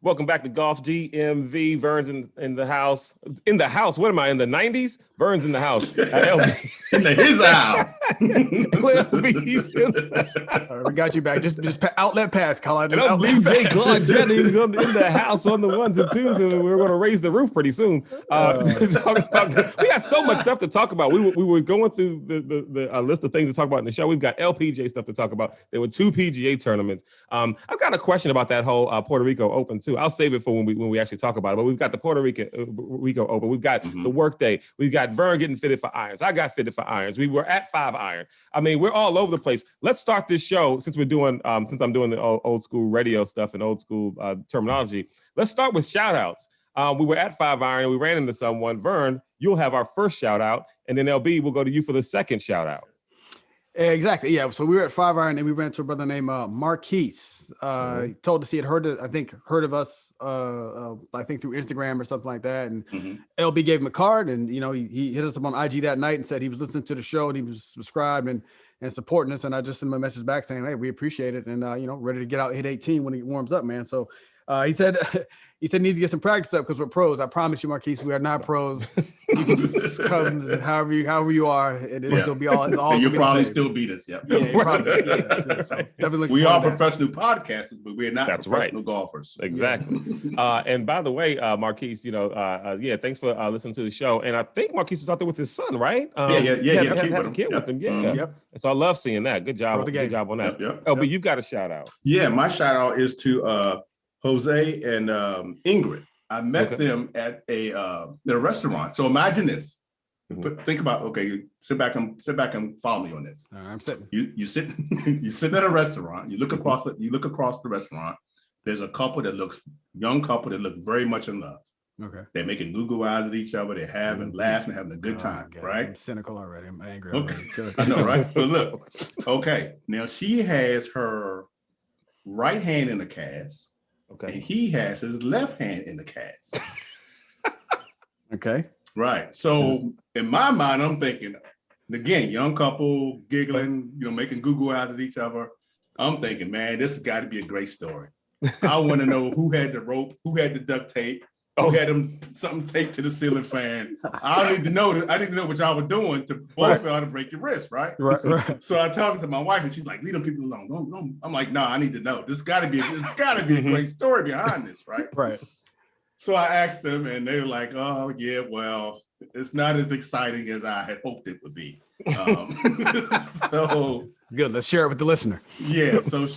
Welcome back to Golf DMV. Vern's in the house. In the house? What am I, in the 90s? Vern's in the house. In his house. We got you back. Just outlet pass, Colin. DJ Claude Jennings in the house on the ones and twos, and we're going to raise the roof pretty soon. We got so much stuff to talk about. We were going through the list of things to talk about in the show. We've got LPGA stuff to talk about. There were 2 PGA tournaments. I've got a question about that whole Puerto Rico Open too. I'll save it for when we actually talk about it. But we've got the Puerto Rico Open. We've got the workday. We've got Vern getting fitted for irons. I got fitted for irons. We were at 5 iron. I mean, we're all over the place. Let's start this show since I'm doing the old school radio stuff and old school terminology. Let's start with shout outs. We were at 5 iron and we ran into someone. Vern, you'll have our first shout out, and then LB will go to you for the second shout out. Exactly. Yeah. So we were at 5 iron and we ran to a brother named Marquise. He told us he had heard of us, I think through Instagram or something like that. And LB gave him a card, and he hit us up on IG that night and said he was listening to the show and he was subscribed and supporting us. And I just sent him a message back saying, hey, we appreciate it, and ready to get out, hit 18 when he warms up, man. So he said he needs to get some practice up because we're pros. I promise you, Marquise, we are not pros. You can just come however you are. It'll be all. It's all. And you'll probably still beat us. Yeah. Probably. So definitely. We are professional podcasters, but we're not professional golfers. Exactly. And by the way, Marquise, thanks for listening to the show. And I think Marquise is out there with his son, right? Yeah. Had a kid with him. Yeah. Yep. And so I love seeing that. Good job. Good job on that. Yep. But you've got a shout out. Yeah, my shout out is to Jose and Ingrid. I met them at a restaurant. So imagine this. Think about, sit back and follow me on this. I'm sitting. You sit at a restaurant. You look across the restaurant. There's a young couple that look very much in love. Okay. They're making Google eyes at each other. They're laughing, having a good time, right? I'm cynical already. I'm angry. Okay. I know, right? But look, okay. Now she has her right hand in the cast. Okay. And he has his left hand in the cast. Okay. Right. So in my mind, I'm thinking, again, young couple giggling, making Google eyes at each other. I'm thinking, man, this has got to be a great story. I want to know who had the rope, who had the duct tape, who had something taped to the ceiling fan. I need to know what y'all were doing to both y'all to break your wrist, right? Right. So I talked to my wife, and she's like, "Leave them people alone." Don't. I'm like, "No, I need to know. There's got to be a great story behind this, right?" Right. So I asked them, and they were like, "Oh yeah, well, it's not as exciting as I had hoped it would be." So good. Let's share it with the listener. Yeah. So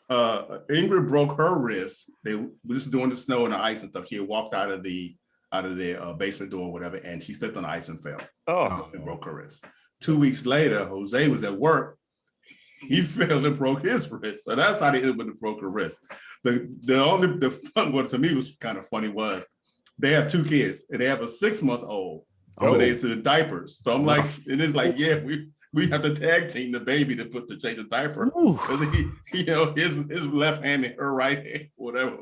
Ingrid broke her wrist. They were just doing the snow and the ice and stuff. She had walked out of the basement door or whatever, and she slipped on the ice and fell. And broke her wrist. 2 weeks later, Jose was at work. He fell and broke his wrist. So that's how they ended with the broke her wrist. The fun one to me was kind of funny was they have 2 kids and they have a 6-month-old. So they're in diapers. So I'm like, and it's like, yeah, we have to tag team the baby to change the diaper. Because his left hand and her right hand, whatever.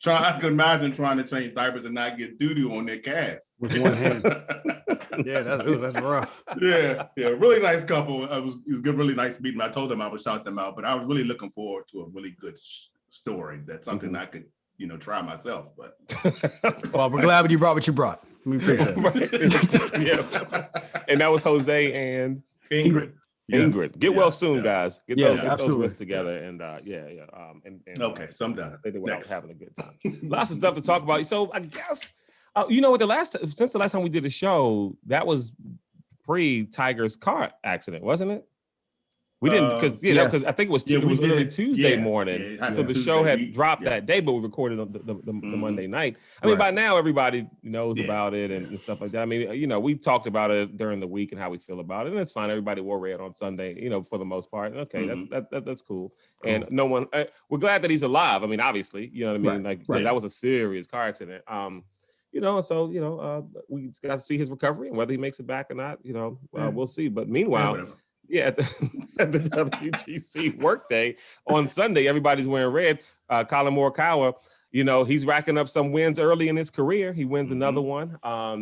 I can imagine trying to change diapers and not get doo-doo on their cast. With one hand. Yeah, that's rough. Yeah, really nice couple. It was good, really nice meeting. I told them I would shout them out, but I was really looking forward to a really good story. That's something I could, try myself. But well, we're glad you brought what you brought. We appreciate it. Yes. And that was Jose and Ingrid. Ingrid. Get well soon, guys. Get those lists together. And okay, so I'm done. They were having a good time. Lots of stuff to talk about. So I guess since the last time we did a show, that was pre-Tiger's car accident, wasn't it? We didn't because I think it was literally Tuesday morning. So the show had dropped that day, but we recorded on the Monday night. I mean, by now everybody knows about it and stuff like that. I mean, we talked about it during the week and how we feel about it, and it's fine. Everybody wore red on Sunday, for the most part. Okay, that's cool. And no one. We're glad that he's alive. I mean, obviously, you know what I mean. That was a serious car accident. We got to see his recovery and whether he makes it back or not. We'll see. But meanwhile. Yeah, at the WGC workday on Sunday, everybody's wearing red. Colin Morikawa, he's racking up some wins early in his career. He wins another one. I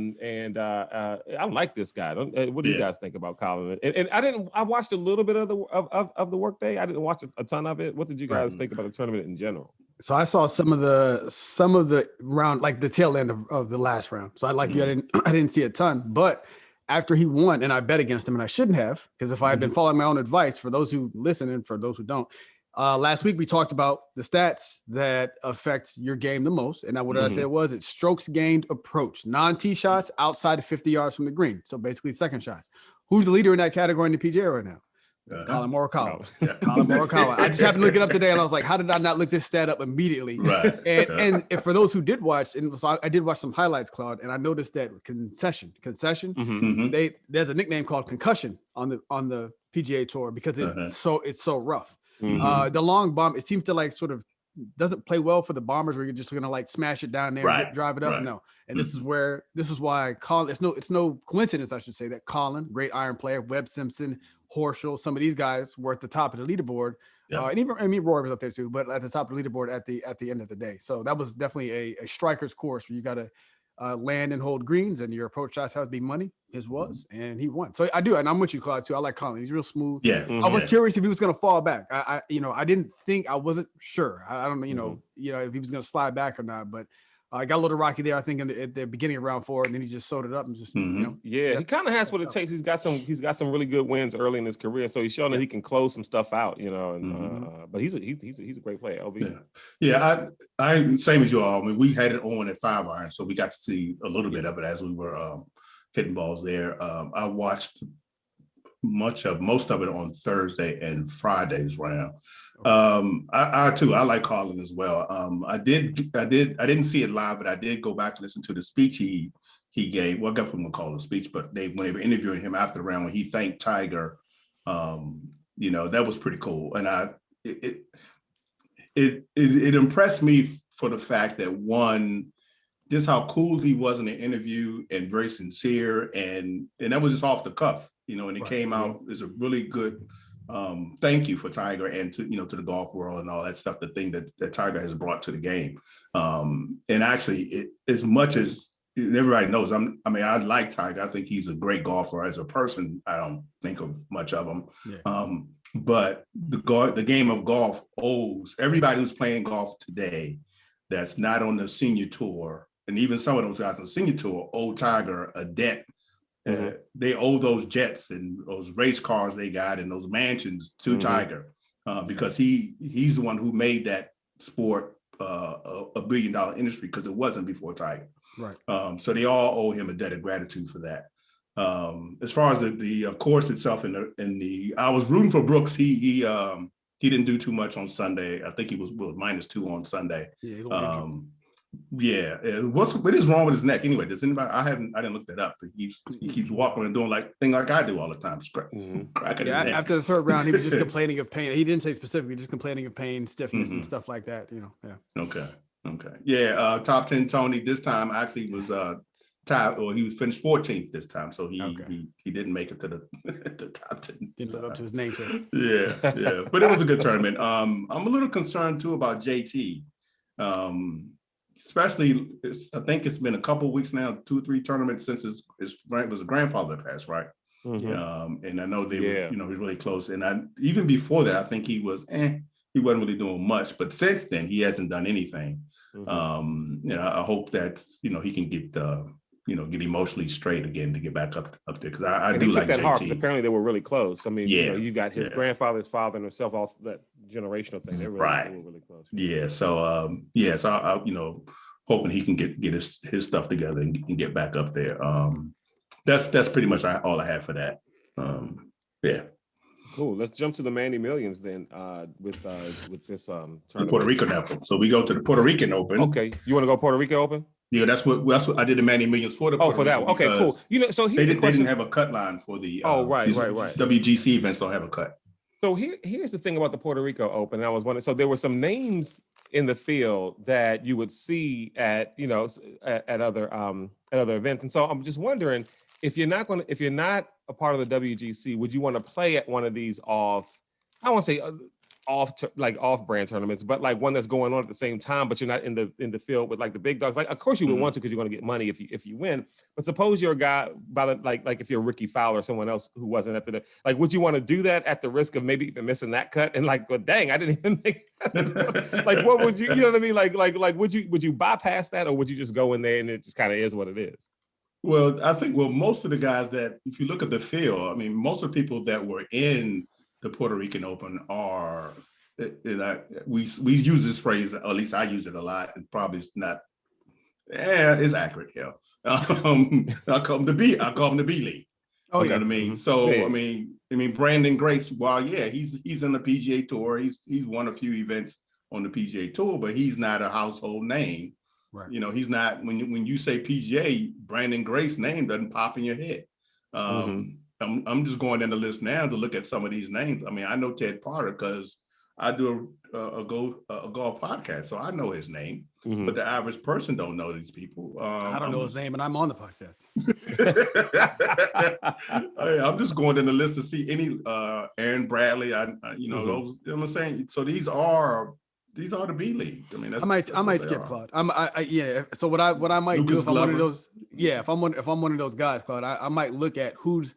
like this guy. What do you guys think about Colin? And I watched a little bit of the workday. I didn't watch a ton of it. What did you guys think about the tournament in general? So I saw some of the round, like the tail end of the last round. So I didn't see a ton, but after he won, and I bet against him, and I shouldn't have, because if I had been following my own advice, for those who listen and for those who don't, last week we talked about the stats that affect your game the most, and what I said was it's strokes gained approach, non-tee shots outside of 50 yards from the green. So basically second shots. Who's the leader in that category in the PGA right now? Colin Morikawa. Colin Morikawa. I just happened to look it up today, and I was like, how did I not look this stat up immediately? Right. And for those who did watch, and so I did watch some highlights, Claude, and I noticed that concession, there's a nickname called concussion on the PGA Tour because it's so rough. The long bomb, it seems to like sort of doesn't play well for the bombers where you're just gonna like smash it down there, drive it up. No, and this is why Colin. It's no coincidence, I should say, that Colin, great iron player, Webb Simpson, Horschel, some of these guys were at the top of the leaderboard. And even Roy was up there too, but at the top of the leaderboard at the end of the day. So that was definitely a striker's course where you got to land and hold greens, and your approach shots have to be money. His was, and he won. So I do, and I'm with you, Claude, too. I like Colin. He's real smooth. Yeah. I was curious if he was going to fall back. I wasn't sure. I don't know, if he was going to slide back or not, but I got a little rocky there, I think, at the beginning of round 4, and then he just sewed it up and just, Yeah, he kind of has what it takes. He's got some really good wins early in his career, so he's shown that he can close some stuff out, but he's a great player. LB. Yeah, I same as you all. I mean, we had it on at 5 iron, so we got to see a little bit of it as we were hitting balls there. I watched most of it on Thursday and Friday's round. I too, I like Colin as well. I didn't see it live, but I did go back and listen to the speech he gave. Well, I guess we won't call it a speech, but when they were interviewing him after the round, when he thanked Tiger, that was pretty cool. And it impressed me for the fact that, one, just how cool he was in the interview and very sincere, and that was just off the cuff, and it came out as a really good thank you for Tiger and to the golf world and all that stuff, the thing that Tiger has brought to the game. And actually, as much as everybody knows, I like Tiger. I think he's a great golfer. As a person, I don't think of much of him. But the game of golf owes everybody who's playing golf today that's not on the senior tour, and even some of those guys on the senior tour owe Tiger a debt. They owe those jets and those race cars they got and those mansions to Tiger because he's the one who made that sport a $1 billion industry, because it wasn't before Tiger. Right. So they all owe him a debt of gratitude for that. As far as the course itself, I was rooting for Brooks. He didn't do too much on Sunday. I think he was -2 on Sunday. What is wrong with his neck anyway? Does anybody? I didn't look that up. He keeps walking and doing like I do all the time. Cracking his neck. After the 3rd round, he was just complaining of pain. He didn't say specifically, just complaining of pain, stiffness, and stuff like that. Okay. Yeah. Top 10 Tony this time actually was tied, or he was finished 14th this time, so he didn't make it to the top 10. Didn't live up to his name. Yeah. But it was a good tournament. I'm a little concerned too about JT. Especially, I think it's been a couple of weeks now, 2 or 3 tournaments since his grandfather passed, right? And I know they were, he was really close. And even before that, I think he wasn't really doing much. But since then, he hasn't done anything. I hope that he can get emotionally straight again to get back up there, because I do like that JT. Hard, apparently they were really close. I mean, you got his grandfather's father and himself, all that generational thing. They were really close. Yeah. So I hoping he can get his stuff together and get back up there. That's pretty much all I have for that. Cool. Let's jump to the Manny Millions then with this tournament. Puerto Rico now. So we go to the Puerto Rican Open. Okay. You want to go Puerto Rico Open? Yeah, that's what I did the Manny Millions for the Puerto for that Rico, one. Okay, cool. So they didn't have a cut line for the right. WGC events don't have a cut. So here's the thing about the Puerto Rico Open. I was wondering, so there were some names in the field that you would see at other events. And so I'm just wondering, if you're not a part of the WGC, would you want to play at one of these off? I want to say off-brand tournaments, but like one that's going on at the same time, but you're not in the field with like the big dogs. Like, of course you would want to, because you're going to get money if you win. But suppose you're a guy like if you're Ricky Fowler or someone else who wasn't at the, like, would you want to do that at the risk of maybe even missing that cut? And like, well, dang, I didn't even make like, what would you know what I mean? Like would you bypass that, or would you just go in there and it just kind of is what it is? Well, I think most of the guys that, if you look at the field, I mean, most of the people that were in the Puerto Rican Open are, we use this phrase, or at least I use it a lot, and probably it's not, it's accurate, yeah. I call them the B League. Oh, you know what I mean? So, yeah. I mean, Brandon Grace, while he's in the PGA Tour, he's won a few events on the PGA Tour, but he's not a household name. Right. You know, he's not, when you say PGA, Brandon Grace name doesn't pop in your head. I'm just going down the list now to look at some of these names. I mean, I know Ted Potter because I do a golf podcast, so I know his name. But the average person don't know these people. I don't know his name, and I'm on the podcast. I'm just going down the list to see any Aaron Bradley. Those. You know what I'm saying? So these are the B League. I mean, I might skip Claude. So what I might Lucas do if I'm one of those, if I'm one of those guys, Claude, I might look at who's.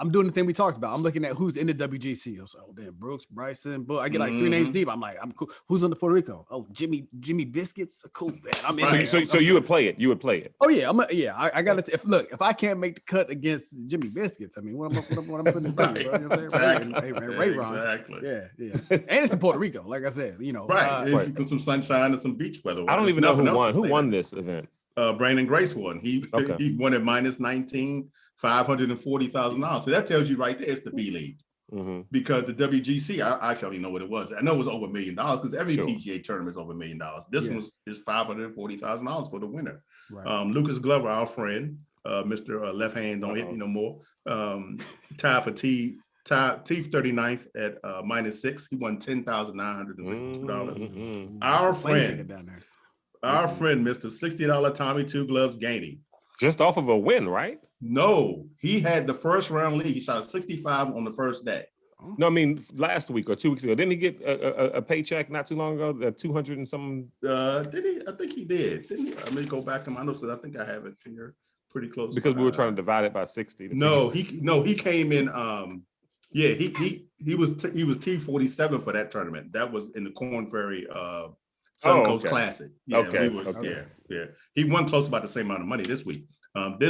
I'm doing the thing we talked about. I'm looking at who's in the WGC. I was like, oh damn, Brooks, Bryson, but I get like 3 names deep. I'm like, I'm cool. Who's on the Puerto Rico? Oh, Jimmy Biscuits. Cool, man. I'm in. So you would play it. You would play it. Oh yeah, I got to. If I can't make the cut against Jimmy Biscuits, I mean, what am I putting in the right. You know what I'm saying? Exactly. Ray Ron. Exactly. Yeah. And it's in Puerto Rico, like I said. You know, right. It's some sunshine and some beach weather. I don't even know who won. Who won this event? Brandon Grace won. He won at -19. $540,000. So that tells you right there it's the B League. Because the WGC, I actually know what it was. I know it was over $1 million because every PGA tournament is over $1 million. This one is $540,000 for the winner. Right. Lucas Glover, our friend, Mr. Left Hand Don't Hit Me No More, tied for T 39th at -6. He won $10,962. Our friend, Mr. $60 Tommy Two Gloves Gainey. Just off of a win, right? No, he had the first round lead. He shot 65 on the first day. No, I mean last week or 2 weeks ago. Didn't he get a paycheck not too long ago? 200 and some. Did he? I think he did. Didn't he? Let me go back to my notes because I think I have it here pretty close. Because we were trying to divide it by 60. No, he came in. He was T47 for that tournament. That was in the Corn Ferry Southern Coast Classic. Yeah, He won close about the same amount of money this week.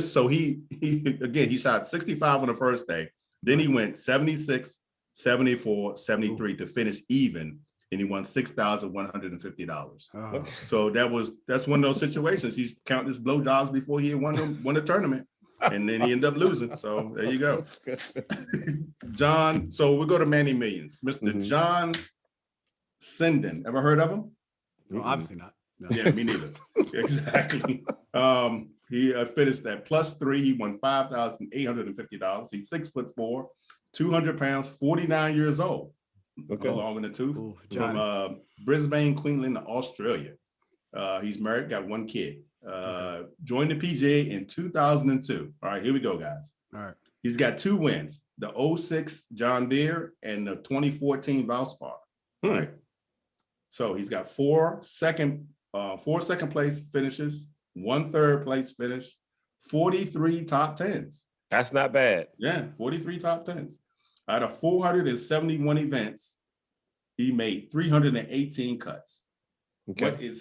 So he shot 65 on the first day. Then he went 76, 74, 73 to finish even, and he won $6,150. So that's one of those situations. He's counting his blowjobs before he won the tournament, and then he ended up losing. So there you go. John. So we'll go to Manny Millions. Mr. John Sinden. Ever heard of him? No, obviously not. No. Yeah, me neither. Exactly. He finished at +3. He won $5,850. He's 6'4", 200 pounds, 49 years old. Long in the tooth. From Brisbane, Queensland, Australia. He's married, got 1 kid. Joined the PGA in 2002. All right, here we go, guys. All right. He's got 2 wins: the 06 John Deere and the 2014 Valspar. All right. So he's got 4 second place finishes, 1 third place finish, 43 top 10s. That's not bad. Yeah, 43 top 10s. Out of 471 events, he made 318 cuts. Okay.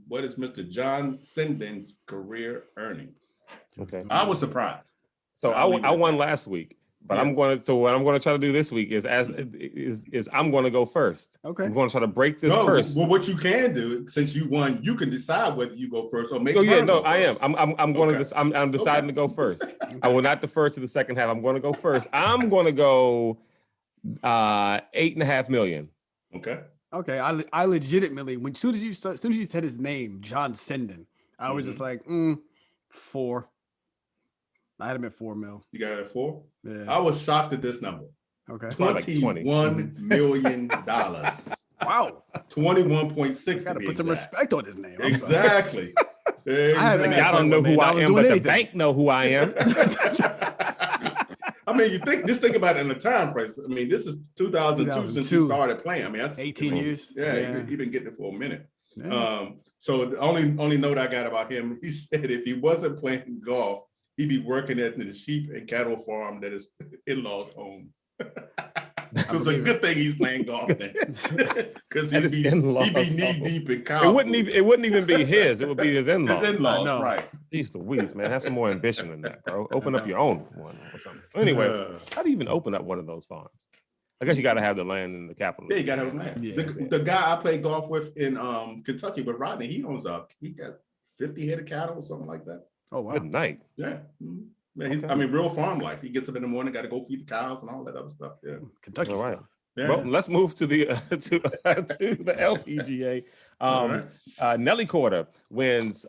What is Mr. John Sinden's career earnings? Okay. I was surprised. So I won last week. But what I'm going to try to do this week is I'm going to go first. Okay. I'm going to try to break this curse. Well, what you can do, since you won, you can decide whether you go first or make. I am. I'm going to. I'm deciding to go first. I will not defer to the second half. I'm going to go first. I'm going to go $8.5 million. Okay. Okay. I legitimately, as soon as you said his name, John Sinden, I was just like 4. I had him at $4 million. You got it at 4? Yeah. I was shocked at this number. Okay. $21 million. Wow. 21.6. Got to put some respect on his name. Exactly. I don't know who I am, but the bank know who I am. I mean, just think about it in the time frame. I mean, this is 2002 since he started playing. I mean, that's 18 years. Yeah, he been getting it for a minute. Yeah. So the only note I got about him, he said if he wasn't playing golf, he'd be working at the sheep and cattle farm that his in-laws own. It's a good thing he's playing golf then, because he'd be knee deep in cow. It wouldn't even be his. It would be his in-laws. His in-laws, right? Jeez Louise, man, have some more ambition than that, bro. Open up your own one or something. Anyway, how do you even open up one of those farms? I guess you got to have the land in the capital. Yeah, you got to have land. Yeah. The guy I played golf with in Kentucky with Rodney, he got 50 head of cattle or something like that. Oh, wow. Good night. Yeah. Man, I mean, real farm life. He gets up in the morning, got to go feed the cows and all that other stuff. Yeah. Kentucky stuff. Yeah. Well, let's move to the to the LPGA. Nelly Korda wins.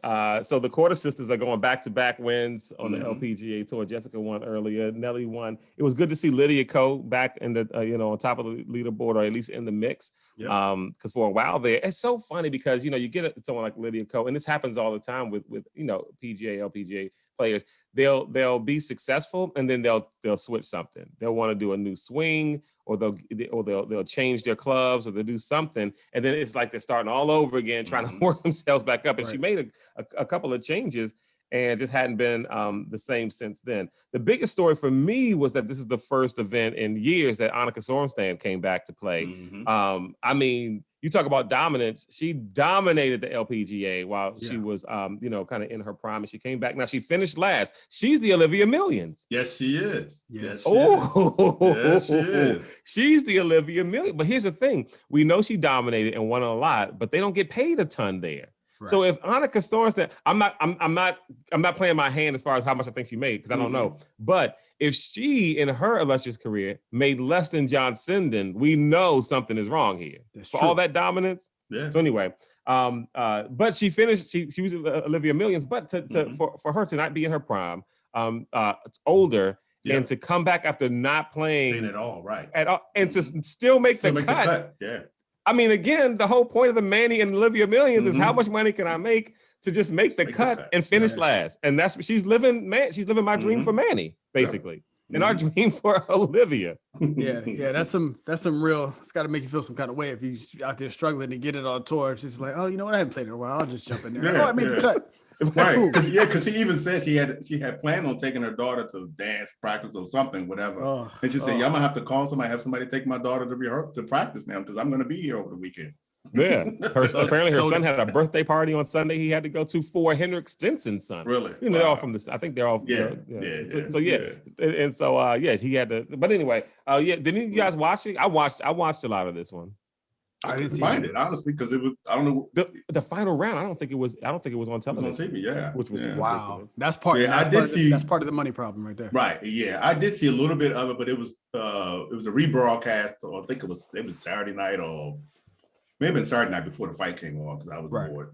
So the Korda sisters are going back-to-back wins on the LPGA tour. Jessica won earlier. Nelly won. It was good to see Lydia Ko back in the on top of the leaderboard, or at least in the mix. Yep. Because for a while there, it's so funny because you get someone like Lydia Ko, and this happens all the time with PGA, LPGA players. They'll be successful, and then they'll switch something. They'll want to do a new swing, or they'll change their clubs, or they'll do something, and then it's like they're starting all over again, trying to work themselves back up. And she made a couple of changes, and just hadn't been the same since then. The biggest story for me was that this is the first event in years that Annika Sorenstam came back to play. I mean, you talk about dominance. She dominated the LPGA while she was, kind of in her prime, and she came back. Now she finished last. She's the Olivia Millions. Yes, she is. Yes, she is. She's the Olivia Millions. But here's the thing: we know she dominated and won a lot, but they don't get paid a ton there. Right. So if Annika Sorenstam, I'm not playing my hand as far as how much I think she made, because I don't know. But if she, in her illustrious career, made less than John Sinden, we know something is wrong here. That's for true. All that dominance. Yeah. So anyway, but she finished. She was Olivia Millions, but for her to not be in her prime, older. Yeah. And to come back after not playing at all, and to still make the cut. Yeah. I mean, again, the whole point of the Manny and Olivia Millions is how much money can I make to just make the cut and finish last. And that's what she's living. She's living my dream for Manny, basically, and our dream for Olivia. Yeah, that's some real. It's got to make you feel some kind of way if you out there struggling to get it on tour. She's like, oh, you know what? I haven't played in a while. I'll just jump in there. I made the cut. Right, because she even said she had planned on taking her daughter to dance practice or something, whatever. And she said, "Yeah, I'm gonna have to call somebody, have somebody take my daughter to practice now, because I'm gonna be here over the weekend." Yeah, apparently her son had a birthday party on Sunday. He had to go to for Henrik Stenson's son. Really? They're all from I think they're all. So he had to. But anyway, didn't you guys watch it? I watched a lot of this one. I didn't find it honestly, because it was, I don't know, the final round. I don't think it was on television. It was on TV, which was wow. That's part. That's part of the money problem right there. Right. Yeah, I did see a little bit of it, but it was a rebroadcast. Or I think it was Saturday night, or maybe been Saturday night before the fight came on, because I was bored.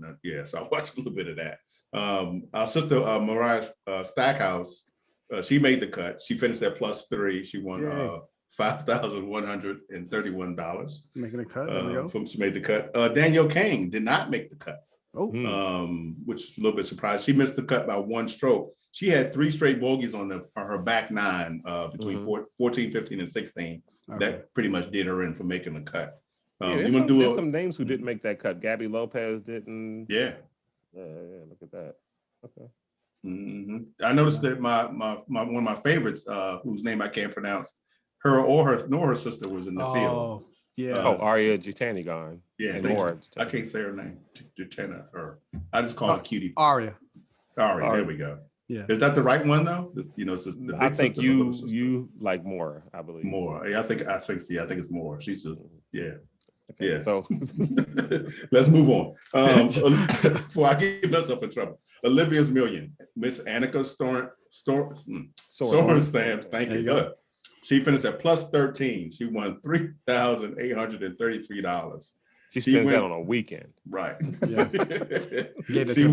So I watched a little bit of that. Our sister Mariah Stackhouse, she made the cut. She finished at +3. She won. $5,131. Making a cut. There we go. She made the cut. Danielle Kang did not make the cut. Which is a little bit surprised. She missed the cut by one stroke. She had 3 straight bogeys on her back 9 between 14, 15, and 16. Okay. That pretty much did her in for making the cut. There's some names who didn't make that cut. Gabby Lopez didn't. Yeah. Look at that. Okay. I noticed that my one of my favorites, whose name I can't pronounce, her sister was in the field. Aria Jutanigarn. Yeah, I can't say her name. Jutana, or I just call her Cutie. Aria. There we go. Yeah. Is that the right one though? I think you like Moore, I believe. Moore. Yeah, I think it's Moore. She's just Okay, yeah. So let's move on. Before I get myself in trouble. Olivia's Million. Miss Annika Sorenstam. Thank you. She finished at +13. She won $3,833. She spends that on a weekend. Right. Yeah. She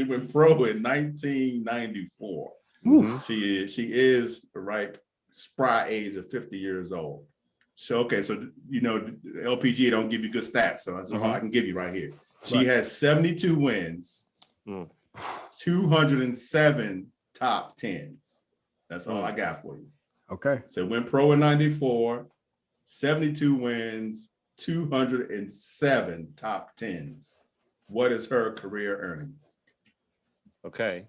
went pro in 1994. She is the ripe, spry age of 50 years old. So LPGA don't give you good stats, so that's all I can give you right here. She has 72 wins, 207 top 10s. That's all I got for you. Okay. So went pro in 94, 72 wins, 207 top tens. What is her career earnings? Okay.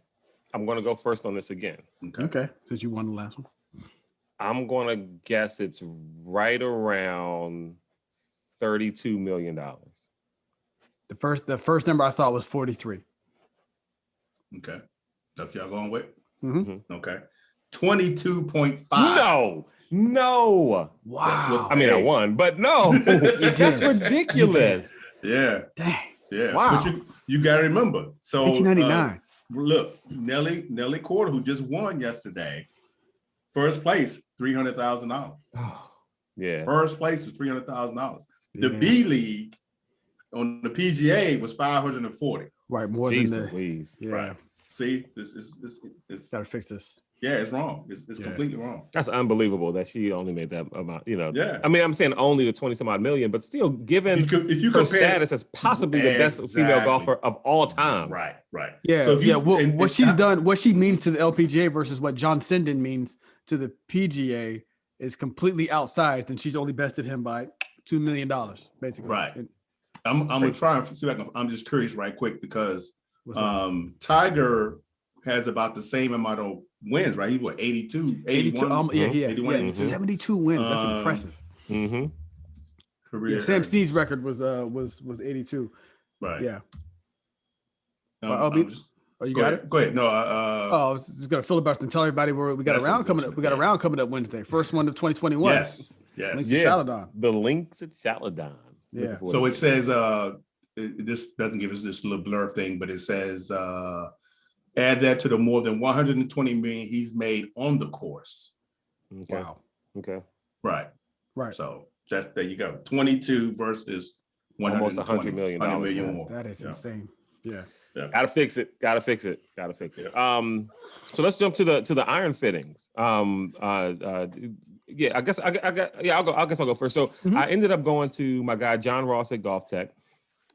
I'm going to go first on this again. Okay. Since you won the last one. I'm going to guess it's right around $32 million. The first number I thought was 43. Okay. That's y'all going with? Mm-hmm. Okay. 22.5. No. Wow. I mean, I won, but no. That's ridiculous. Yeah. Dang. Yeah. Wow. But you got to remember. So 1999. Look, Nelly Corder, who just won yesterday, first place, $300,000. Oh, yeah. First place was $300,000. The B League on the PGA was $540. Right, more Jeez than the Louise. Yeah. Right. See, this is Gotta fix this. Yeah, it's wrong. It's completely wrong. That's unbelievable that she only made that amount. Yeah. I mean, I'm saying only the 20 some odd million, but still, given if you her compare status as possibly the best female golfer of all time. Right. Yeah. So what she's done, what she means to the LPGA versus what John Sinden means to the PGA is completely outsized, and she's only bested him by $2 million, basically. Right. I'm gonna try and see if I can. I'm just curious, right quick, because Tiger has about the same amount of wins, right? He what 82, 81? 81, 72 wins. That's impressive. Career. Yeah, Sam Snead's record was 82. Right. Yeah. You got it? Go ahead. No. I was just gonna filibuster and tell everybody we got a round coming up. We got a round coming up Wednesday. First one of 2021. Yes. Links at Chaladon. The links at Chaladon. Yeah. So it says this doesn't give us this little blurb thing, but it says add that to the more than 120 million he's made on the course. Okay. Wow. Okay. Right. So there you go. 22 versus almost $100 million. $100 million more. That is insane. Yeah. Gotta fix it. So let's jump to the iron fittings. Yeah, I guess I'll go first. So I ended up going to my guy John Ross at Golf Tech,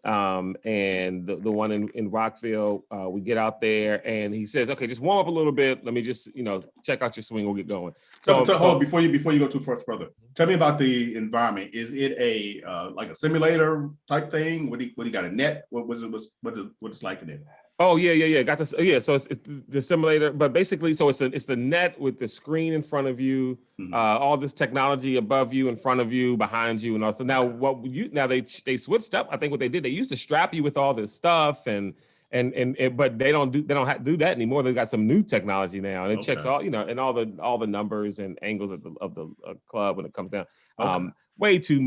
and the one in Rockville. We get out there and he says, "Okay, just warm up a little bit. Let me just check out your swing. We'll get going." So before you go too far further, tell me about the environment. Is it a like a simulator type thing? What do you got, a net? What it's like in it? Oh yeah. Got this. Yeah, so it's the simulator, but basically, so it's the net with the screen in front of you, all this technology above you, in front of you, behind you, and also now they switched up. I think what they did, they used to strap you with all this stuff, but they don't do that anymore. They've got some new technology now, and it checks all and all the numbers and angles of the club when it comes down. Way too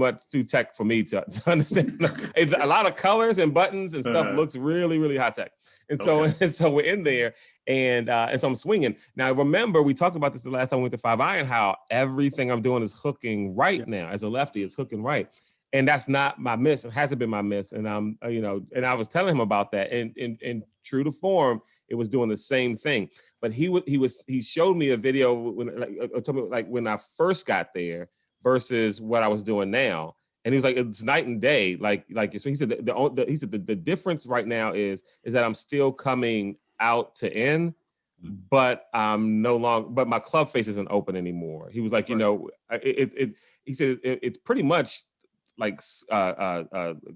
tech for me to understand. A lot of colors and buttons and stuff looks really, really high tech. And so we're in there, and so I'm swinging. Now, remember, we talked about this the last time we went to 5 Iron, how everything I'm doing is hooking right now. As a lefty, it's hooking right. And that's not my miss. It hasn't been my miss. And and I was telling him about that. And true to form, it was doing the same thing. But he showed me a video when I first got there versus what I was doing now. And he was like, it's night and day. So he said the difference right now is that I'm still coming out to in, but I'm no longer. But my club face isn't open anymore. He was like, he said it's pretty much like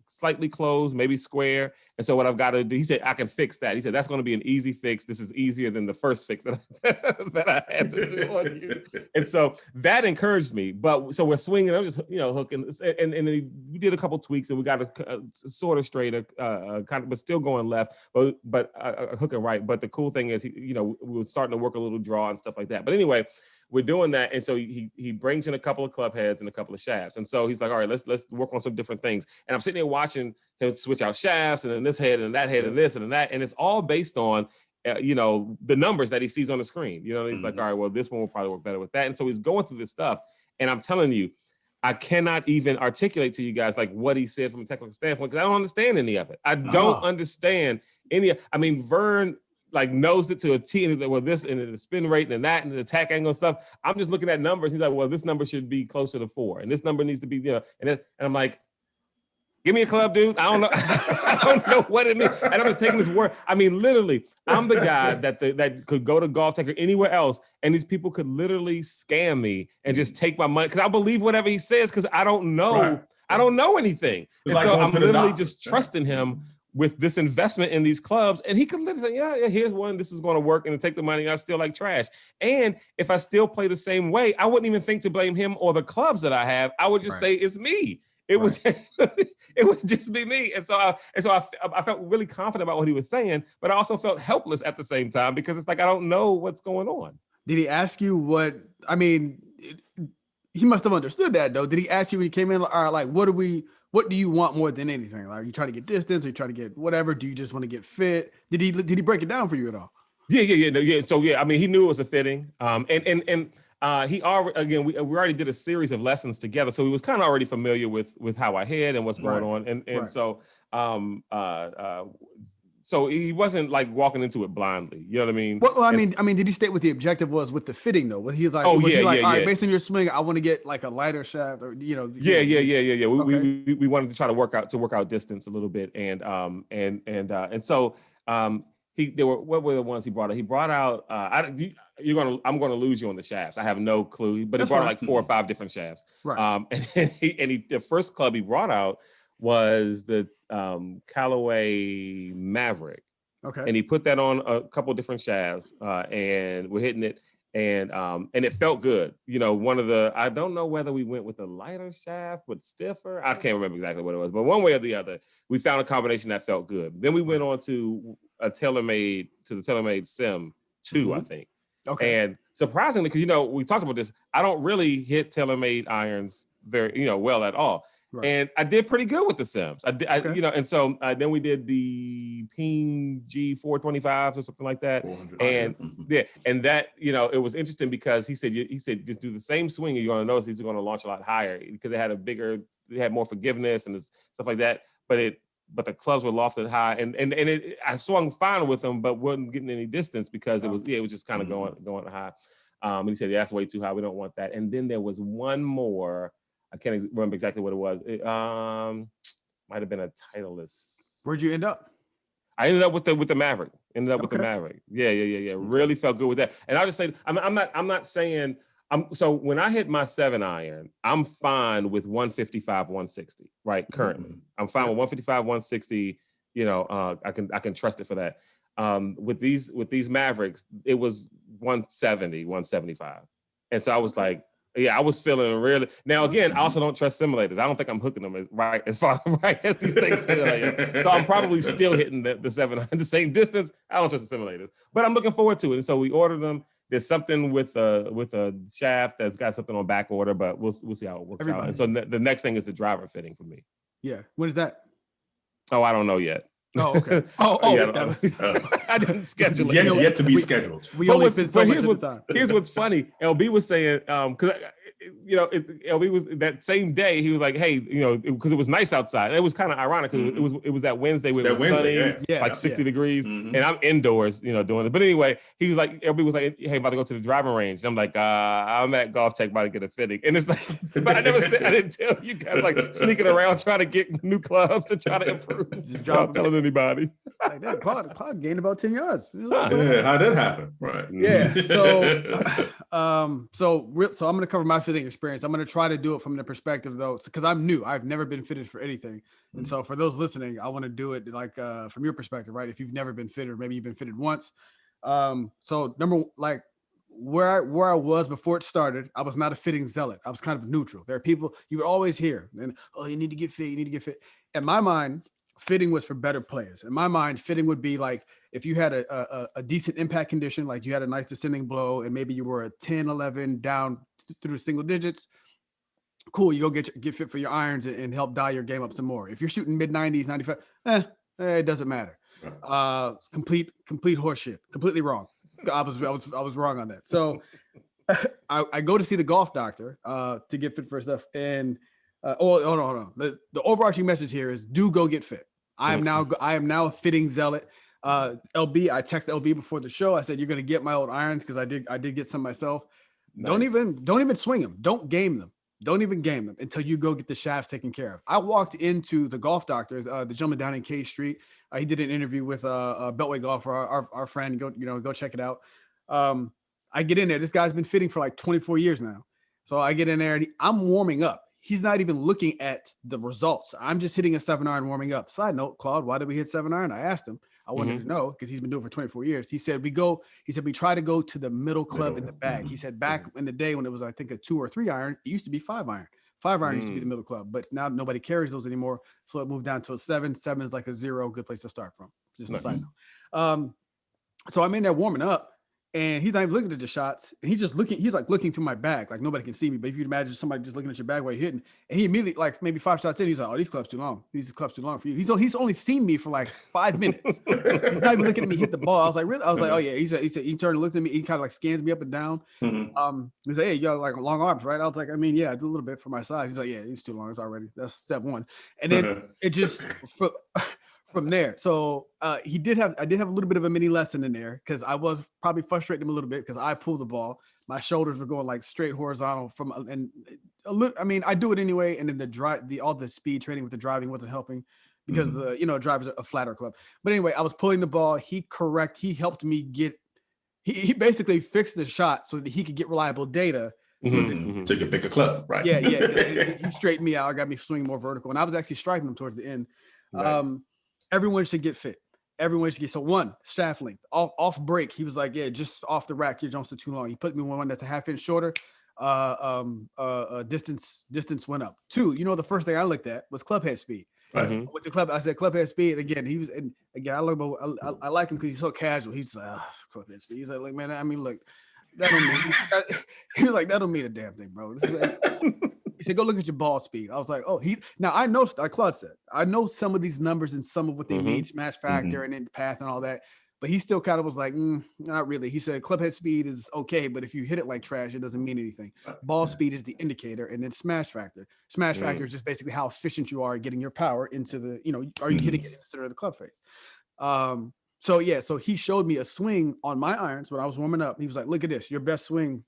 slightly closed, maybe square. And so what I've got to do, he said, I can fix that. He said, that's going to be an easy fix. This is easier than the first fix that I had to do on you. And so that encouraged me. But so we're swinging, I'm just, hooking. And then we did a couple tweaks and we got a sort of straight, kind of, but still going left, but hooking right. But the cool thing is, we were starting to work a little draw and stuff like that. But anyway, we're doing that, and so he brings in a couple of club heads and a couple of shafts, and so he's like, all right, let's work on some different things. And I'm sitting there watching him switch out shafts, and then this head and that head and this and that, and it's all based on the numbers that he sees on the screen. He's like, all right, well, this one will probably work better with that, and so he's going through this stuff, and I'm telling you, I cannot even articulate to you guys like what he said from a technical standpoint because I don't understand any of it. I don't understand any. I mean, Vern knows it to a T, and well, this and the spin rate and that and the attack angle and stuff. I'm just looking at numbers. He's like, well, this number should be closer to 4, and this number needs to be, and I'm like, Give me a club, dude. I don't know. I don't know what it means. And I'm just taking his word. I mean, literally, I'm the guy that could go to Golf Tech or anywhere else, and these people could literally scam me and just take my money because I believe whatever he says because I don't know. Right. I don't know anything. And like so I'm literally just trusting him with this investment in these clubs. And he could literally say, yeah, here's one. This is going to work. And take the money. And I'm still like trash. And if I still play the same way, I wouldn't even think to blame him or the clubs that I have. I would just say it's me. It was just be me. And so I felt really confident about what he was saying, but I also felt helpless at the same time because it's like, I don't know what's going on. Did he ask you he must have understood that though. Did he ask you when he came in, all right, like, what do you want more than anything? Like, are you trying to get distance? Are you trying to get whatever? Do you just want to get fit? Did he break it down for you at all? Yeah. So I mean, he knew it was a fitting. He already, again, we already did a series of lessons together. So he was kind of already familiar with how I hit and what's going on. So, so he wasn't like walking into it blindly. You know what I mean? Well, I mean, did he state what the objective was with the fitting though? Was he like, all right, based on your swing, I want to get like a lighter shaft or, you know? Yeah. Okay. We wanted to try to work out distance a little bit. So what were the ones he brought out? He brought out, I'm going to lose you on the shafts. I have no clue, but he brought out like 4 or 5 different shafts. Right. The first club he brought out was the Callaway Maverick. Okay. And he put that on a couple different shafts, and we're hitting it, and it felt good. You know, I don't know whether we went with a lighter shaft but stiffer. I can't remember exactly what it was, but one way or the other, we found a combination that felt good. Then we went on to the TaylorMade Sim 2, I think. Okay. And surprisingly, because we talked about this, I don't really hit TaylorMade irons very well at all. Right. And I did pretty good with the Sims. And so then we did the Ping G425s or something like that. And and that it was interesting because he said just do the same swing and you're going to notice he's going to launch a lot higher because they had more forgiveness and stuff like that. But the clubs were lofted high and I swung fine with them, but wasn't getting any distance because it was just kind of going high. And he said that's way too high. We don't want that. And then there was one more. I can't remember exactly what it was. It might have been a Titleist. Where'd you end up? I ended up with the Maverick. With the Maverick. Yeah. Really felt good with that. And I'll just say, I'm not saying. So when I hit my 7-iron, I'm fine with 155, 160. Right, currently, I'm fine with 155, 160. I can trust it for that. With these Mavericks, it was 170, 175, and so I was like. Yeah, I was feeling really. Now again, I also don't trust simulators. I don't think I'm hooking them as far as these things say. So I'm probably still hitting the 7 the same distance. I don't trust the simulators, but I'm looking forward to it. And so we ordered them. There's something with a shaft that's got something on back order, but we'll see how it works out. And so the next thing is the driver fitting for me. Yeah, when is that? Oh, I don't know yet. Oh, okay. I didn't schedule it. Yet to be scheduled. We only spend so much of the time. Here's what's funny. LB was saying, because LB was that same day. He was like, "Hey, because it was nice outside." And it was kind of ironic because it was that Wednesday when it was sunny, like 60 degrees, and I'm indoors, doing it. But anyway, he was like, LB was like, "Hey, I'm about to go to the driving range." And I'm like, "I'm at Golf Tech, about to get a fitting." And it's like, but I didn't tell you guys, like sneaking around trying to get new clubs to try to improve. Just without telling anybody. Like that, Claude gained about 10 yards. Yeah, how did that happen? Right. Yeah. So I'm going to cover my fitting experience. I'm going to try to do it from the perspective though, because I'm new. I've never been fitted for anything. And so for those listening, I want to do it like from your perspective, right? If you've never been fitted, or maybe you've been fitted once. So where I was before it started, I was not a fitting zealot. I was kind of neutral. There are people you would always hear, and you need to get fit. You need to get fit. In my mind, fitting was for better players. In my mind, fitting would be like if you had a decent impact condition, like you had a nice descending blow, and maybe you were a 10, 11 down through the single digits. Cool, you go get fit for your irons and help dial your game up some more. If you're shooting mid 90s, 95, it doesn't matter. Complete horseshit. Completely wrong. I was wrong on that. So I go to see the golf doctor to get fit for stuff. And hold on. The overarching message here is do go get fit. I am now a fitting zealot. LB, I texted LB before the show. I said, you're going to get my old irons because I did get some myself. Nice. Don't even swing them. Don't game them. Don't even game them until you go get the shafts taken care of. I walked into the Golf Doctors, the gentleman down in K Street. He did an interview with Beltway Golfer, our friend. Go check it out. I get in there. This guy's been fitting for like 24 years now. So I get in there and I'm warming up. He's not even looking at the results. I'm just hitting a 7-iron warming up. Side note, Claude, why did we hit 7-iron? I asked him. I wanted to know because he's been doing it for 24 years. He said, we try to go to the middle club in the bag. He said back in the day when it was, I think, a 2 or 3 iron, it used to be 5-iron. 5-iron used to be the middle club, but now nobody carries those anymore. So it moved down to a 7. 7 is like a 0, good place to start from. Just a side note. So I'm in there warming up. And he's not even looking at the shots. And he's just looking. He's like looking through my bag, like nobody can see me. But if you imagine somebody just looking at your bag while you're hitting, and he immediately, like maybe 5 shots in, he's like, "Oh, these clubs too long. These clubs too long for you." He's only seen me for like 5 minutes. He's not even looking at me hit the ball. I was like, "Really?" I was like, "Oh yeah." He said he turned and looked at me. He kind of like scans me up and down. He's like, "Hey, you got like long arms, right?" I was like, "I mean, yeah, I do a little bit for my size." He's like, "Yeah, he's too long. It's already that's step 1." And then it just. From there. So I did have a little bit of a mini lesson in there because I was probably frustrating him a little bit because I pulled the ball. My shoulders were going like straight horizontal and a little, I mean, I do it anyway. And then all the speed training with the driving wasn't helping because the driver's a flatter club. But anyway, I was pulling the ball. He helped me he basically fixed the shot so that he could get reliable data. So you can pick a club, right? Yeah. He straightened me out. Got me swinging more vertical. And I was actually striking him towards the end. Nice. Everyone should get fit. Everyone should get so one shaft length off break. He was like, yeah, just off the rack. Your jumps are too long. He put me one that's a half inch shorter. Distance went up. 2, the first thing I looked at was club head speed. Right. With the club, I said club head speed. Again, I like him because he's so casual. He's like, club head speed. He's like, man, I mean, look, that don't mean. He was like, that don't mean a damn thing, bro. He said, go look at your ball speed. I was like, oh, now I know, like Claude said, I know some of these numbers and some of what they mean, smash factor and then path and all that. But he still kind of was like, not really. He said club head speed is okay, but if you hit it like trash, it doesn't mean anything. Ball speed is the indicator, and then smash factor. Smash factor is just basically how efficient you are at getting your power into the, are you hitting it in the center of the club face? So he showed me a swing on my irons when I was warming up. He was like, look at this. Your best swing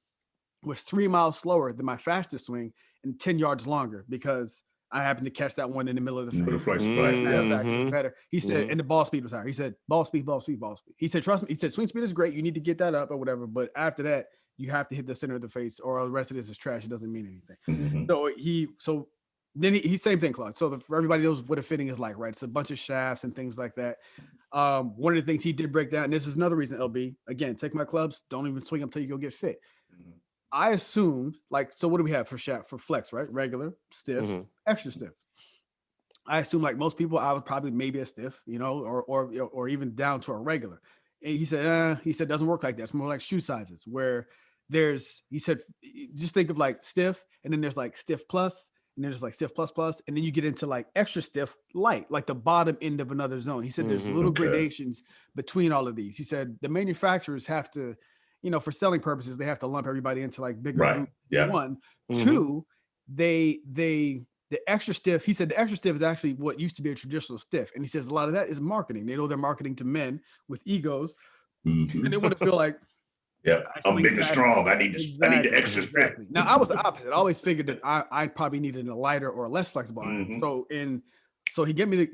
was 3 miles slower than my fastest swing and 10 yards longer because I happened to catch that one in the middle of the face. Factor was better. He said, and the ball speed was higher. He said, ball speed. He said, trust me. He said, swing speed is great. You need to get that up or whatever. But after that, you have to hit the center of the face or the rest of this is trash. It doesn't mean anything. So then he same thing, Claude. So for everybody knows what a fitting is like, right? It's a bunch of shafts and things like that. One of the things he did break down, and this is another reason, LB, again, take my clubs. Don't even swing them until you go get fit. I assumed, so what do we have for shaft for flex, right? Regular, stiff, extra stiff. I assume like most people, I would probably maybe a stiff, or even down to a regular. And he said, doesn't work like that. It's more like shoe sizes where he said, just think of like stiff, and then there's like stiff plus, and then there's like stiff plus plus, and then you get into like extra stiff light, like the bottom end of another zone. He said there's little gradations between all of these. He said the manufacturers have to, for selling purposes, they have to lump everybody into like bigger groups. Yeah. 1, 2, the extra stiff. He said the extra stiff is actually what used to be a traditional stiff, and he says a lot of that is marketing. They know they're marketing to men with egos, and they want to feel like, I'm big and strong. I need the extra strength. Now I was the opposite. I always figured that I probably needed a lighter or a less flexible iron. So he got me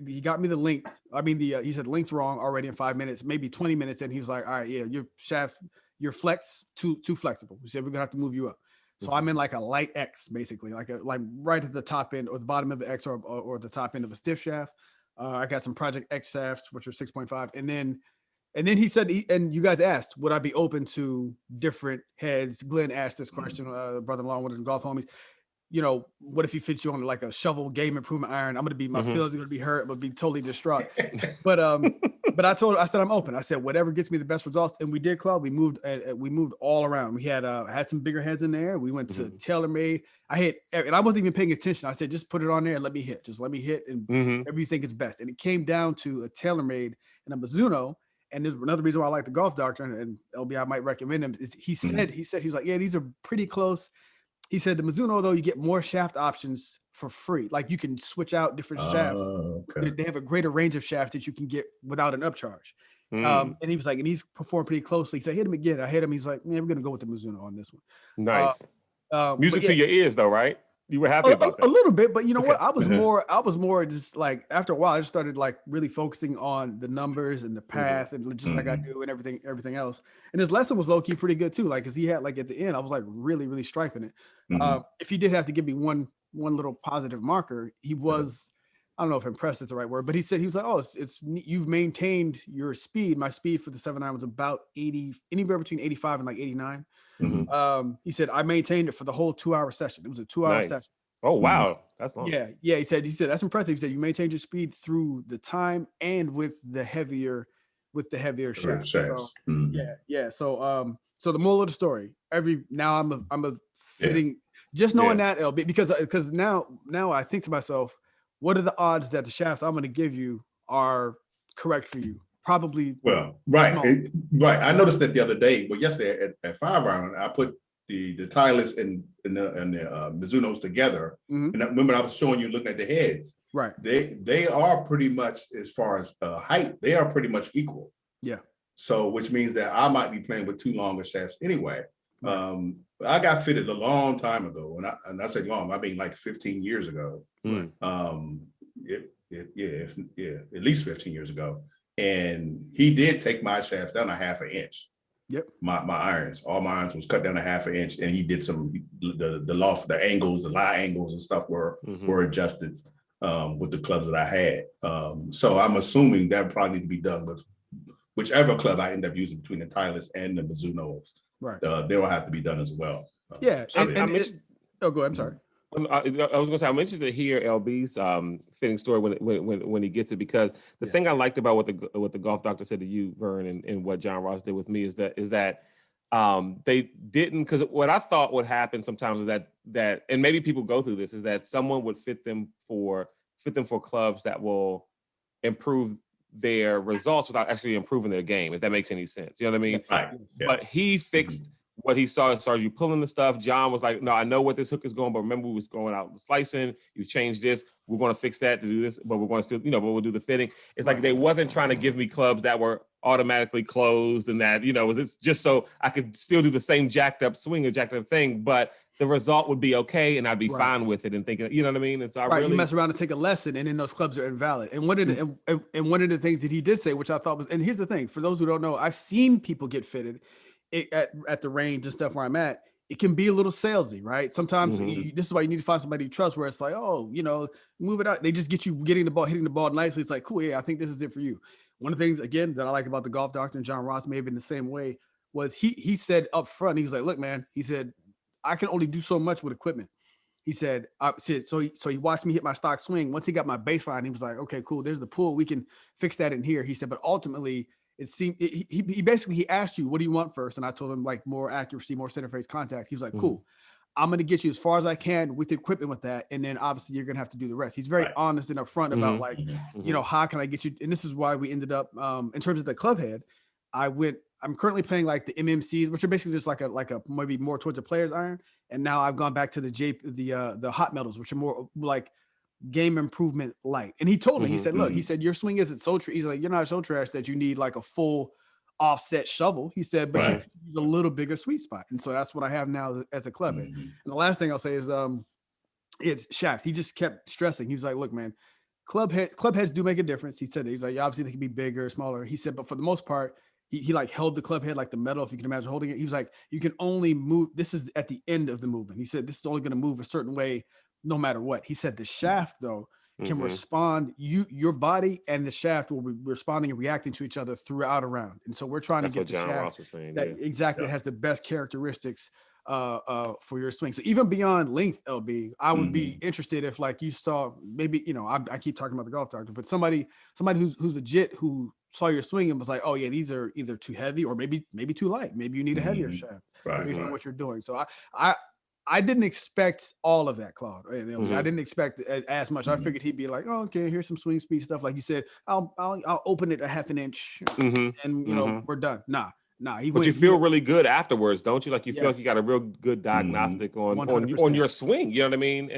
the length. I mean, he said length's wrong already in 5 minutes, maybe 20 minutes, and he was like, all right, yeah, your shafts. Your flex too flexible. We said we're gonna have to move you up. So I'm in like a light X, basically, like right at the top end or the bottom of the X or the top end of a stiff shaft. I got some Project X shafts, which are 6.5, and then he said, and you guys asked, would I be open to different heads? Glenn asked this question, brother-in-law, one of the golf homies. What if he fits you on like a shovel game improvement iron? My feelings are gonna be hurt, but be totally distraught. But I said I'm open. I said whatever gets me the best results, and we did, Claude. We moved all around. We had some bigger heads in there. We went to TaylorMade. And I wasn't even paying attention. I said just put it on there and let me hit. Just let me hit, and whatever you think is best. And it came down to a TaylorMade and a Mizuno. And there's another reason why I like the Golf Doctor, and LB, I might recommend him. Is he was like, yeah, these are pretty close. He said the Mizuno, though, you get more shaft options for free. Like you can switch out different shafts. Okay. They have a greater range of shafts that you can get without an upcharge. And he was like, and he's performed pretty closely. He said, hit him again. I hit him. He's like, man, we're going to go with the Mizuno on this one. Nice. Music to your ears, though, right? You were happy about that? A little bit, but you know what? I was more just like, after a while, I just started like really focusing on the numbers and the path and just like I do and everything else. And his lesson was low key pretty good too. Like, cause he had like at the end, I was like really, really striping it. If he did have to give me one little positive marker, he was, I don't know if impressed is the right word, but he said, he was like, oh, it's you've maintained your speed. My speed for the 7-iron was about 80, anywhere between 85 and like 89. He said, I maintained it for the whole 2-hour session. It was a 2-hour session. Oh, wow. That's long. Yeah. He said, that's impressive. He said, you maintained your speed through the time and with the heavier shafts. So, yeah. So, so the moral of the story, now I'm a fitting, just knowing that, LB, because now I think to myself, what are the odds that the shafts I'm going to give you are correct for you? Probably. Well, right. I noticed that the other day, yesterday at 5-iron, I put the Titleist and the Mizunos together. And I remember I was showing you, looking at the heads. Right. They are pretty much, as far as height, they are pretty much equal. Yeah. So, which means that I might be playing with 2 longer shafts anyway. I got fitted a long time ago, and I say long, I mean like 15 years ago. At least 15 years ago. And he did take my shafts down 1/2 inch. Yep. My irons, all my irons was cut down 1/2 inch, and he did the loft, the angles, the lie angles and stuff were adjusted with the clubs that I had. So I'm assuming that probably need to be done with whichever club I end up using between the Titleist and the Mizunos. Right. They will have to be done as well. Go ahead. I'm sorry. I was gonna say, I'm interested to hear LB's fitting story when he gets it, because the thing I liked about what the golf doctor said to you, Vern, and what John Ross did with me is that they didn't, because what I thought would happen sometimes is that and maybe people go through this, is that someone would fit them for clubs that will improve their results without actually improving their game, if that makes any sense. You know what I mean? Right. Yeah. But he fixed what he saw as far as you pulling the stuff. John was like, no, I know what this hook is going, but remember we was going out the slicing. You changed this. We're going to fix that to do this, but we're going to still, but we'll do the fitting. It's like they wasn't trying to give me clubs that were automatically closed and that, it's just so I could still do the same jacked up swing or jacked up thing, but the result would be okay and I'd be fine with it and thinking, you know what I mean? And so you mess around and take a lesson and then those clubs are invalid. And one of the things that he did say, which I thought was, and here's the thing, for those who don't know, I've seen people get fitted at the range and stuff where I'm at. It can be a little salesy, right? Sometimes this is why you need to find somebody you trust, where it's like, oh, move it out. They just get you hitting the ball nicely. It's like, cool, yeah, I think this is it for you. One of the things, again, that I like about the golf doctor, and John Ross may have been the same way, was he said up front, he was like, look, man, he said, I can only do so much with equipment. He said, so he watched me hit my stock swing. Once he got my baseline, he was like, okay, cool, there's the pull. We can fix that in here. He said, but ultimately, it seemed he basically asked you, what do you want first? And I told him, like, more accuracy, more center face contact. He was like, cool, I'm going to get you as far as I can with the equipment with that. And then obviously you're going to have to do the rest. He's very honest and upfront about how can I get you? And this is why we ended up, in terms of the club head, I'm currently playing like the MMCs, which are basically just like a maybe more towards a player's iron. And now I've gone back to the hot metals, which are more like game improvement light. And he told me, he said, look, he said, your swing isn't so he's like, you're not so trash that you need like a full offset shovel. He said, but you can use a little bigger sweet spot. And so that's what I have now as a club head. And the last thing I'll say is it's shaft. He just kept stressing. He was like, look, man, club heads do make a difference. He said that. He's like, obviously they can be bigger, smaller. He said, but for the most part, he like held the club head like the metal, if you can imagine holding it. He was like, you can only move. This is at the end of the movement. He said, this is only going to move a certain way no matter what. He said the shaft, though, can respond. Your body and the shaft will be responding and reacting to each other throughout a round. And so we're trying to get the shaft that has the best characteristics for your swing. So even beyond length, LB, I would be interested if, like, you saw maybe, I keep talking about the golf doctor, but somebody who's legit, who saw your swing and was like, oh yeah, these are either too heavy or maybe too light. Maybe you need a heavier shaft based on what you're doing. So I didn't expect all of that, Claude. I didn't expect as much. I figured he'd be like, oh, okay, here's some swing speed stuff. Like you said, I'll open it a half an inch and we're done. Nah. But you feel really good afterwards, don't you? Like you feel like you got a real good diagnostic on your swing. You know what I mean?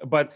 But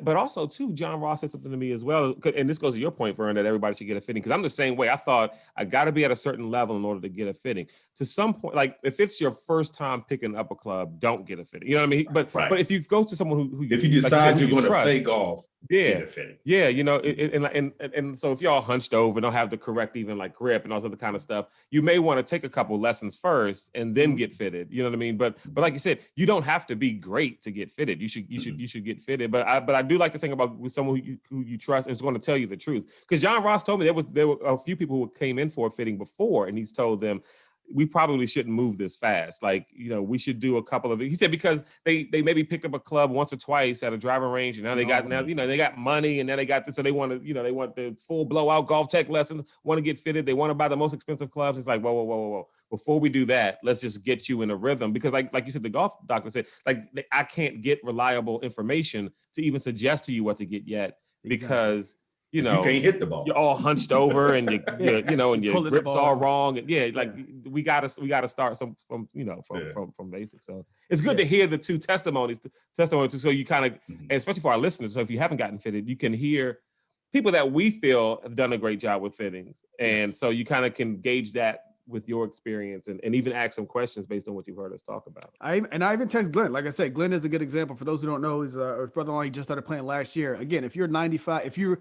also too, John Ross said something to me as well, and this goes to your point, Vern, that everybody should get a fitting, because I'm the same way. I thought I got to be at a certain level in order to get a fitting. To some point, like if it's your first time picking up a club, don't get a fitting. You know what I mean? But if you go to someone who if you decide like you're going to trust, play golf, get a fitting. Yeah, you know, and so if y'all hunched over and don't have the correct even like grip and all this other kind of stuff, you may want to take a couple lessons first and then get fitted. You know what I mean? But like you said, you don't have to be great to get fitted. You should get fitted. But I do like to think about with someone who you trust is going to tell you the truth. Because John Ross told me there were a few people who came in for a fitting before, and he's told them, we probably shouldn't move this fast. Like, you know, we should do a couple of, he said, because they maybe picked up a club once or twice at a driving range, and now they got money, and now they got this, so they want to, you know, they want the full blowout golf tech lessons, want to get fitted, they want to buy the most expensive clubs. It's like, whoa. Before we do that, let's just get you in a rhythm, because like you said, the golf doctor said, like, I can't get reliable information to even suggest to you what to get yet, because you know, you can't hit the ball. You're all hunched over, and you know, and your grip's all wrong, and we gotta start from basics. So it's good to hear the two testimonies, so you kind of, and especially for our listeners. So if you haven't gotten fitted, you can hear people that we feel have done a great job with fittings, and so you kind of can gauge that with your experience, and even ask some questions based on what you've heard us talk about. I even text Glenn. Like I said, Glenn is a good example. For those who don't know, his brother-in-law, he just started playing last year. Again, if you're 95, if you're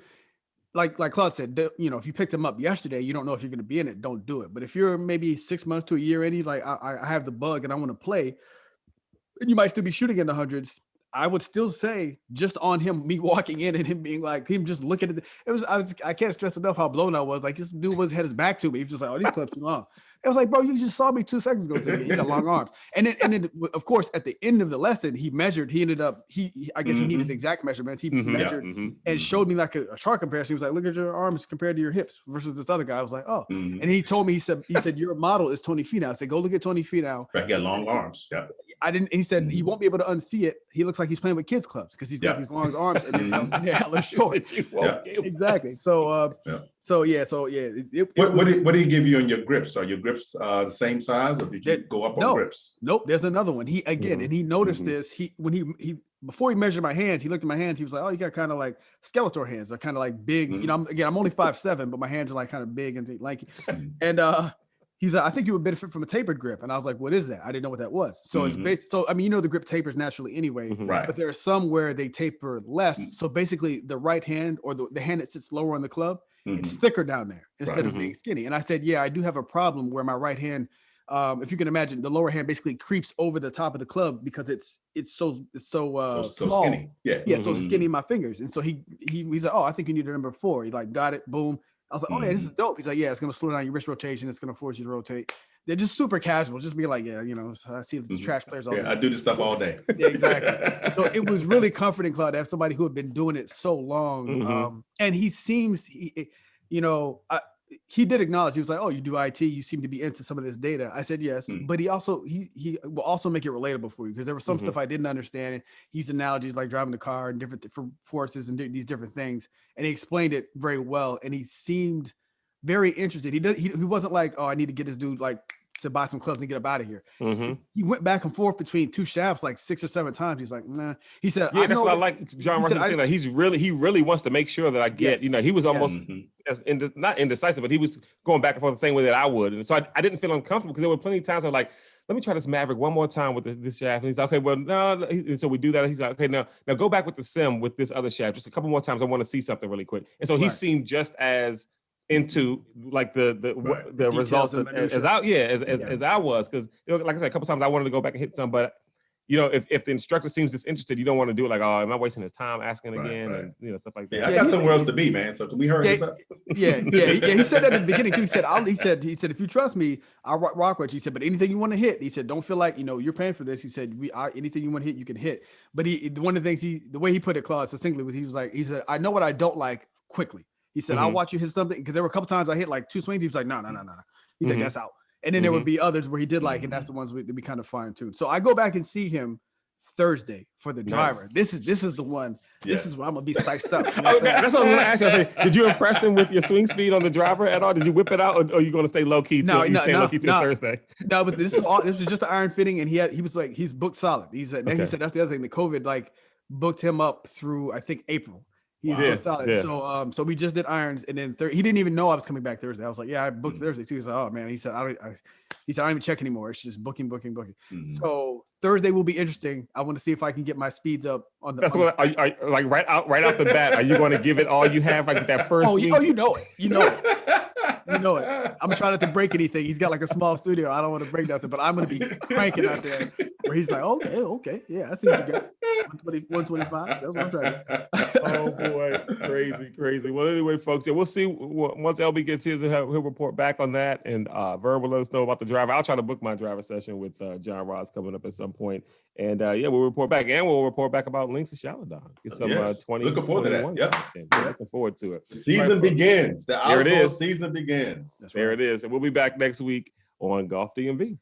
like Claude said, you know, if you picked him up yesterday, you don't know if you're going to be in it, don't do it. But if you're maybe 6 months to a year in, like I have the bug and I want to play, and you might still be shooting in the hundreds, I would still say, just on him, me walking in and him being like, him just looking at I can't stress enough how blown I was. Like, this dude had his back to me. He was just like, oh, these clubs too long. It was like, bro, you just saw me 2 seconds ago today. You got long arms. And then, of course, at the end of the lesson, he measured. He ended up, I guess he needed exact measurements. He measured and showed me like a chart comparison. He was like, look at your arms compared to your hips versus this other guy. I was like, oh. And he told me, he said, your model is 20 feet now. I said, go look at 20 feet now. Right, he got long arms. Yeah. He said he won't be able to unsee it. He looks like he's playing with kids clubs because he's got these long arms and they're hella short. Exactly. So, what did he give you on your grips? Are your grips the same size, or did you go up on grips? Nope. There's another one. He and he noticed this. When he before he measured my hands, he looked at my hands. He was like, "Oh, you got kind of like Skeletor hands. They're kind of like big. You know, I'm only 5'7", but my hands are like kind of big and lanky." And he's like, I think you would benefit from a tapered grip. And I was like, what is that? I didn't know what that was. So it's based. So, I mean, you know, the grip tapers naturally anyway, right? But there are some where they taper less. So basically the right hand, or the hand that sits lower on the club, it's thicker down there instead of being skinny. And I said, yeah, I do have a problem where my right hand, if you can imagine, the lower hand basically creeps over the top of the club because it's so small. Skinny. So skinny in my fingers. And so he's like, oh, I think you need a number 4. He like, got it, boom. I was like, oh yeah, this is dope. He's like, yeah, it's gonna slow down your wrist rotation. It's gonna force you to rotate. They're just super casual. Just be like, yeah, you know, I see the trash players all day. I do this stuff all day. Yeah, exactly. So it was really comforting, Claude, to have somebody who had been doing it so long. And he seems, you know, he did acknowledge, he was like, oh, you do IT, you seem to be into some of this data. I said, yes, but he will also make it relatable for you, because there was some stuff I didn't understand. And he used analogies like driving the car and different forces and these different things. And he explained it very well. And he seemed very interested. He wasn't like, oh, I need to get this dude like to buy some clubs and get up out of here. He went back and forth between 2 shafts like 6 or 7 times. He's like, nah. He said, yeah, that's what I like. John Russell saying that he really wants to make sure that I get, you know, he was almost not indecisive, but he was going back and forth the same way that I would. And so I didn't feel uncomfortable, because there were plenty of times where like, let me try this Maverick one more time with this shaft. And he's like, okay, well, no. And so we do that. He's like, okay, now go back with the sim with this other shaft. Just a couple more times. I want to see something really quick. And so he seemed just as into like the results as I was, because, you know, like I said, a couple times I wanted to go back and hit some, but you know, if the instructor seems disinterested, you don't want to do it like, oh, am I wasting his time asking again, and you know, stuff like that. I got somewhere else to be, man. So can we hurry this up? Yeah. He said that at the beginning too. He said, if you trust me, I'll rock with you. He said, but anything you want to hit, he said, don't feel like, you know, you're paying for this. He said, anything you want to hit, you can hit. But one of the things the way he put it, Claude, succinctly, was he said, I know what I don't like quickly. He said, I'll watch you hit something, because there were a couple times I hit like 2 swings. He was like, no. He said, that's out. And then there would be others where he did like, and that's the ones we kind of fine tuned. So I go back and see him Thursday for the driver. This is the one. This is where I'm gonna be spiced up. That's what I was gonna ask you. Did you impress him with your swing speed on the driver at all? Did you whip it out, or are you gonna stay low key till Thursday? No, but this was just an iron fitting, and he was like, he's booked solid. He said that's the other thing. The COVID, like, booked him up through, I think, April. He's booked solid. Yeah. So we just did irons, and then he didn't even know I was coming back Thursday. I was like, yeah, I booked Thursday too. He's like, oh man. He said, I don't even check anymore. It's just booking. So Thursday will be interesting. I want to see if I can get my speeds up on the. That's what like right out the bat. Are you going to give it all you have like that first? You know it. You know it. I'm trying not to break anything. He's got like a small studio. I don't want to break nothing, but I'm going to be cranking out there where he's like, okay. Yeah, I see what you got. 125. That's what I'm trying to do. Oh boy. Crazy. Well, anyway, folks, we'll see once LB gets his, he'll report back on that. And Vern will let us know about the driver. I'll try to book my driver session with John Ross coming up at some point. And we'll report back. And we'll report back about Links to Shaladon. Get some 20. Looking forward to that. Yep. Looking forward to it. The season begins. The outdoor season begins. There it is. And we'll be back next week on Golf DMV.